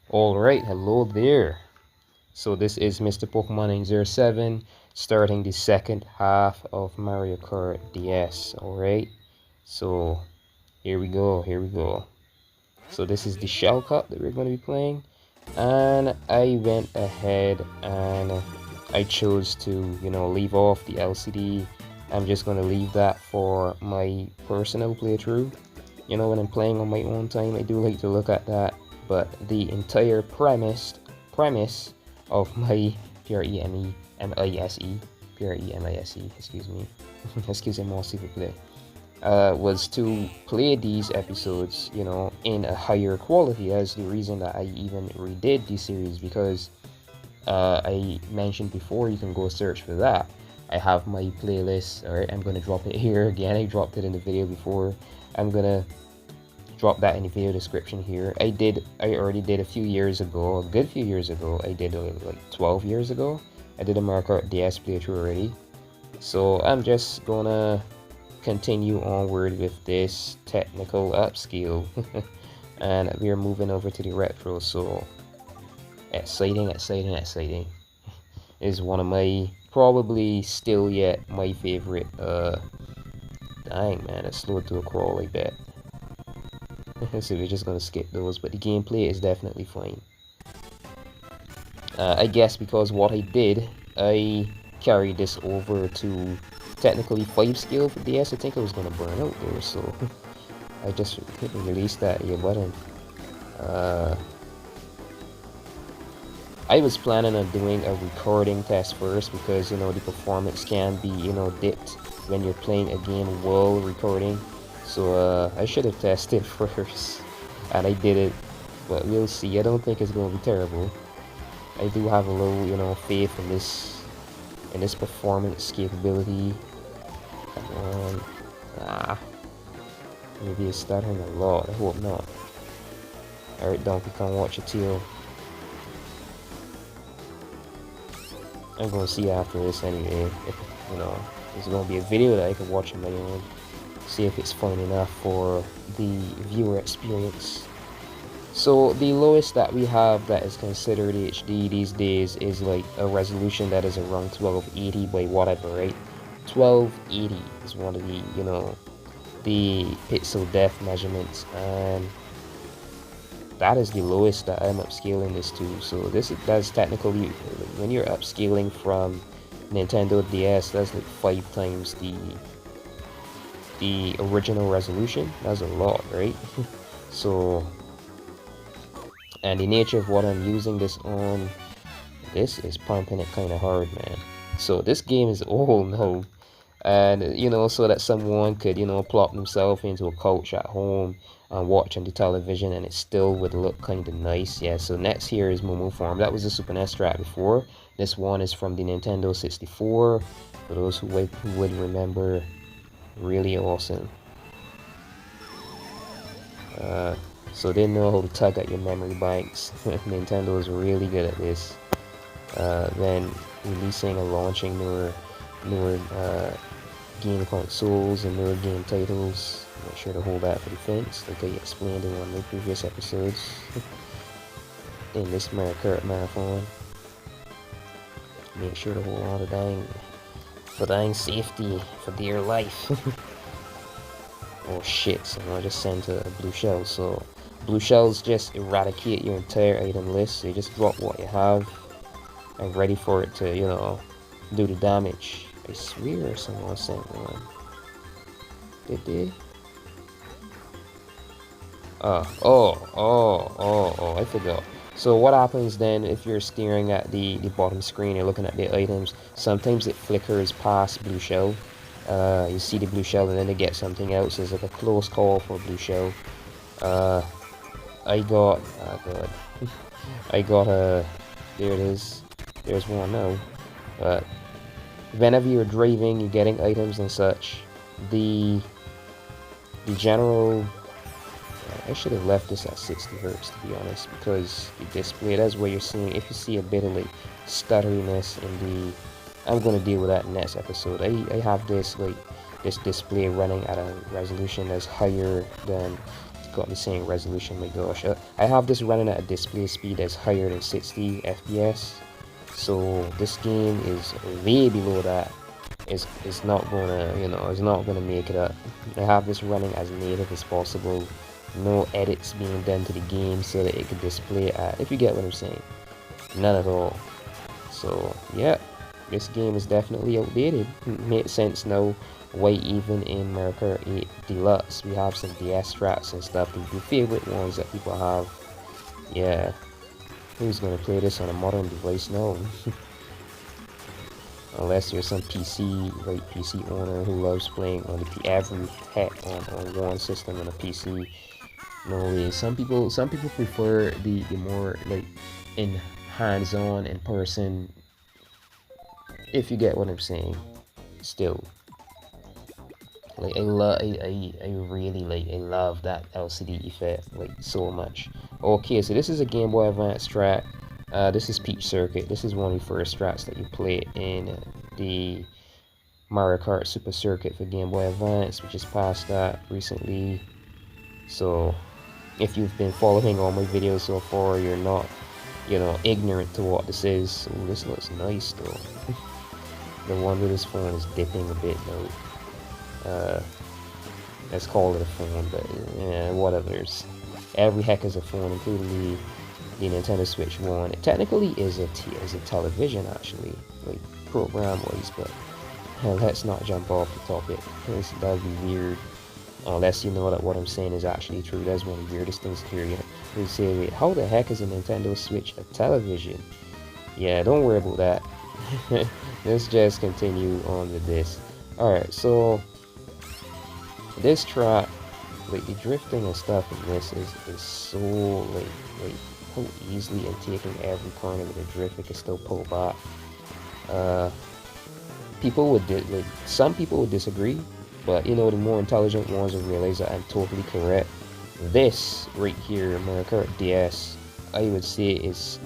Alright, hello there. So this is Mr. Pokemon 907 starting the second half of Mario Kart DS. Alright, so here we go. So this is the Shell Cup that we're going to be playing. And I went ahead and I chose to, leave off the LCD. I'm just going to leave that for my personal playthrough. When I'm playing on my own time, I do like to look at that. But the entire premise of my Premise, excuse me, excusez-moi s'il vous plaît, was to play these episodes, in a higher quality. That's the reason that I even redid the series, because I mentioned before, you can go search for that. I have my playlist. Alright, I'm gonna drop it here again. I dropped it in the video before. I'm gonna drop that in the video description here. I already did a few years ago, a good few years ago. I did like 12 years ago. I did a Mario Kart DS playthrough already. So I'm just gonna continue onward with this technical upscale. And we're moving over to the retro, so exciting. Is one of my, probably still yet my favorite. Dang man, it slowed to a crawl, I bet. So we're just gonna skip those, but the gameplay is definitely fine. I guess because what I did, I carried this over to technically 5 scale for DS. I think I was gonna burn out there, so I just hit and release that button. I was planning on doing a recording test first, because the performance can be dipped when you're playing a game while recording. So I should have tested first, and I did it, but we'll see. I don't think it's gonna be terrible. I do have a little faith in this performance capability. Come on. Maybe it's stuttering a lot. I hope not. Alright, Donkey Kong, watch your tail. I'm gonna see after this anyway, if there's gonna be a video that I can watch on my own, see if it's fun enough for the viewer experience. So the lowest that we have that is considered HD these days is like a resolution that is around 1280 by whatever, right? 1280 is one of the pixel depth measurements, and that is the lowest that I'm upscaling this to. So that's technically, when you're upscaling from Nintendo DS, that's like 5 times the original resolution. That's a lot, right? So, and the nature of what I'm using this on, this is pumping it kind of hard, man. So this game is old now, and so that someone could plop themselves into a couch at home and watch on the television, and it still would look kind of nice. Yeah, so next here is Momo Farm. That was the Super NES track before. This one is from the Nintendo 64, for those who would remember. Really awesome. So they know how to tug at your memory banks. Nintendo is really good at this. Then releasing and launching newer game consoles and newer game titles. Make sure to hold that for defense, like I explained in one of the previous episodes in this Mario Kart marathon. Make sure to hold on to dang safety, for dear life. Oh shit, so I just sent a blue shell. So blue shells just eradicate your entire item list. So you just drop what you have and ready for it to do the damage. I swear someone sent one. Did they? I forgot. So what happens then if you're staring at the bottom screen, you're looking at the items, sometimes it flickers past blue shell. You see the blue shell and then they get something else. It's like a close call for blue shell. I got, oh god, I got there it is. There's one now. But whenever you're driving, you're getting items and such, the general, I should have left this at 60 Hz to be honest, because the display, that's where you're seeing, if you see a bit of like stutteriness in the, I'm going to deal with that in next episode. I have this display running at a resolution that's higher than the got the same resolution. My gosh, I have this running at a display speed that's higher than 60 FPS, so this game is way below that. It's not gonna, you know, it's not gonna make it up. I have this running as native as possible, no edits being done to the game so that it could display at, if you get what I'm saying, none at all. So yeah, this game is definitely outdated. Makes sense now why even in Mario Kart 8 Deluxe we have some DS strats and stuff, the favorite ones that people have. Yeah, who's gonna play this on a modern device now? Unless you're some PC owner who loves playing on the every heck on one system on a PC. No way. Some people prefer the more like in hands-on in person, if you get what I'm saying. Still, like I really love that LCD effect like so much. Okay, so this is a Game Boy Advance strat. This is Peach Circuit. This is one of the first strats that you play in the Mario Kart Super Circuit for Game Boy Advance. We just passed that recently. So if you've been following all my videos so far, you're not, you know, ignorant to what this is. So this looks nice though. The one with this phone is dipping a bit though. Let's call it a phone, but yeah, whatever. Every heck is a phone, including the Nintendo Switch One. It technically is a television actually, like program wise, but let's not jump off the topic. That would be weird, unless you know that what I'm saying is actually true. That's one of the weirdest things to hear. You say, wait, how the heck is a Nintendo Switch a television? Yeah, don't worry about that. Let's just continue on with this. Alright, so this track, like the drifting and stuff in this is so like how easily and taking every corner with a drift, it can still pull back. People would some people would disagree, but you know, the more intelligent ones will realize that I'm totally correct. This right here, Mario Kart DS, I would say is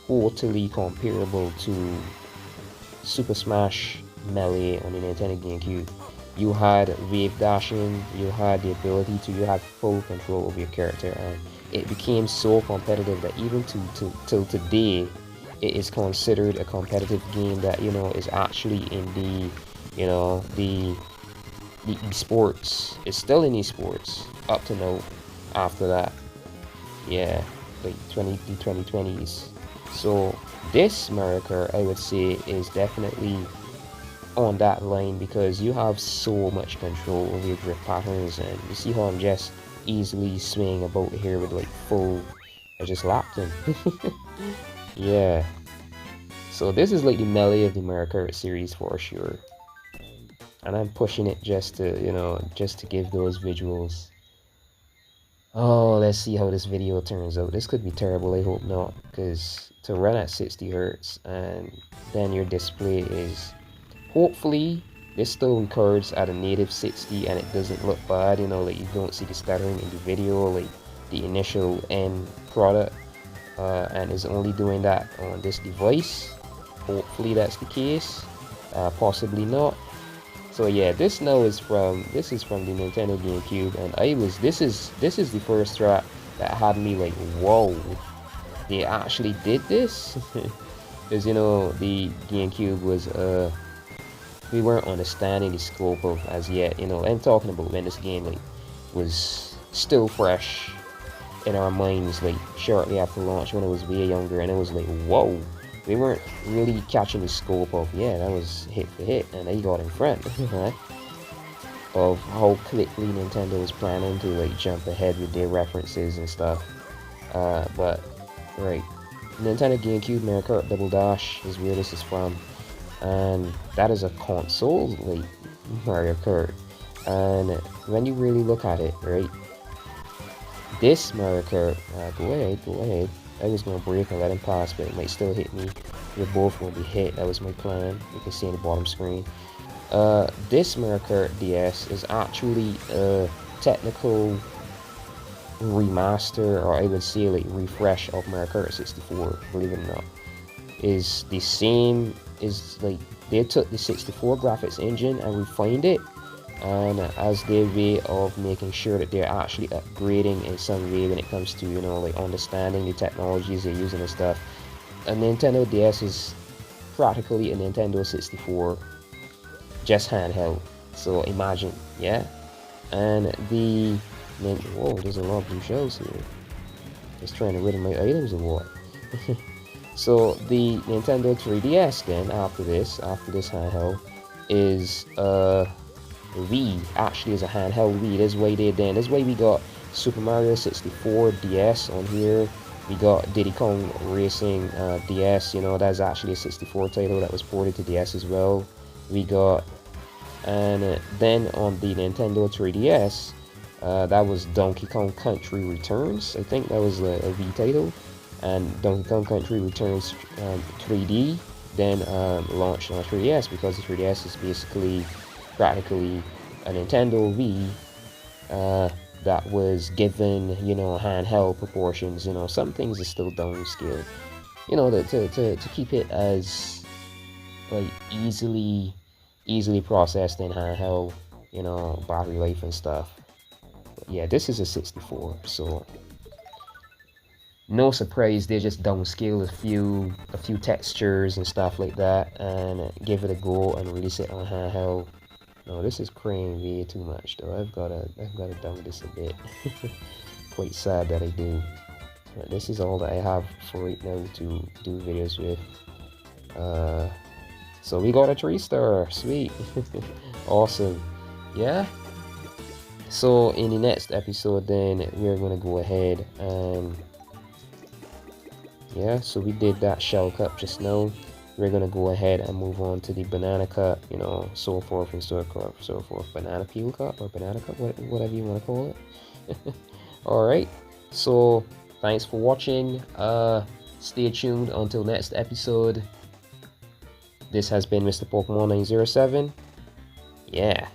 totally comparable to Super Smash Melee on the Nintendo GameCube. You had wave dashing, you had the ability to, you had full control over your character, and it became so competitive that even till today, it is considered a competitive game that, you know, is actually in the, you know, the esports. It's still in esports up to now. After that, yeah, like the 2020s. So this Mario Kart, I would say, is definitely on that line because you have so much control over your drift patterns, and you see how I'm just easily swinging about here with like full. I just lapped him. Yeah. So this is like the melee of the Mario Kart series for sure, and I'm pushing it just to, you know, just to give those visuals. Oh, let's see how this video turns out. This could be terrible, I hope not, because to run at 60 Hz and then your display is, hopefully, this still records at a native 60 and it doesn't look bad, you know, like you don't see the stuttering in the video, like the initial end product, and is only doing that on this device. Hopefully that's the case, possibly not. So yeah, this now is from the Nintendo GameCube, and this is the first track that had me like, whoa, they actually did this. Because you know, the GameCube was we weren't understanding the scope of as yet, you know. I'm talking about when this game like was still fresh in our minds, like shortly after launch when I was way younger, and it was like, whoa, we weren't really catching the scope of, yeah, that was hit for hit, and they got in front of how quickly Nintendo was planning to like jump ahead with their references and stuff. But right, Nintendo GameCube Mario Kart Double Dash is where this is from, and that is a console like Mario Kart. And when you really look at it, right, this Mario Kart, go ahead. I was gonna break and let him pass, but it might still hit me. We're both gonna be hit. That was my plan. You can see on the bottom screen. This Mario Kart DS is actually a technical remaster, or I would say like refresh of Mario Kart 64. Believe it or not, is the same. Is like they took the 64 graphics engine and refined it, and as their way of making sure that they're actually upgrading in some way when it comes to, you know, like understanding the technologies they're using and stuff. A Nintendo DS is practically a Nintendo 64, just handheld. So imagine, yeah. And whoa, there's a lot of blue shells here. Just trying to rid of my items or what? So the Nintendo 3DS then after this handheld is Wii. Actually is a handheld Wii. This way they then. This way we got Super Mario 64 DS on here. We got Diddy Kong Racing DS. You know, that's actually a 64 title that was ported to DS as well. We got, and then on the Nintendo 3DS, that was Donkey Kong Country Returns. I think that was a Wii title. And Donkey Kong Country Returns 3D then launched on 3DS, because the 3DS is basically practically a Nintendo Wii that was given, you know, handheld proportions. You know, some things are still downscaled, you know, to keep it as like easily processed in handheld, you know, battery life and stuff. But yeah, this is a 64, so no surprise they just downscale a few textures and stuff like that and give it a go and release it on handheld. No, this is crying way too much though. I've gotta down this a bit. Quite sad that I do. But this is all that I have for right now to do videos with. So we got a 3-star, sweet. Awesome. Yeah. So in the next episode then we're gonna go ahead and yeah, so we did that Shell Cup just now. We're gonna go ahead and move on to the Banana Cup, you know, so forth and so forth. Banana Peel Cup or Banana Cup, whatever you want to call it. Alright, so thanks for watching. Stay tuned until next episode. This has been Mr. Pokemon 907. Yeah.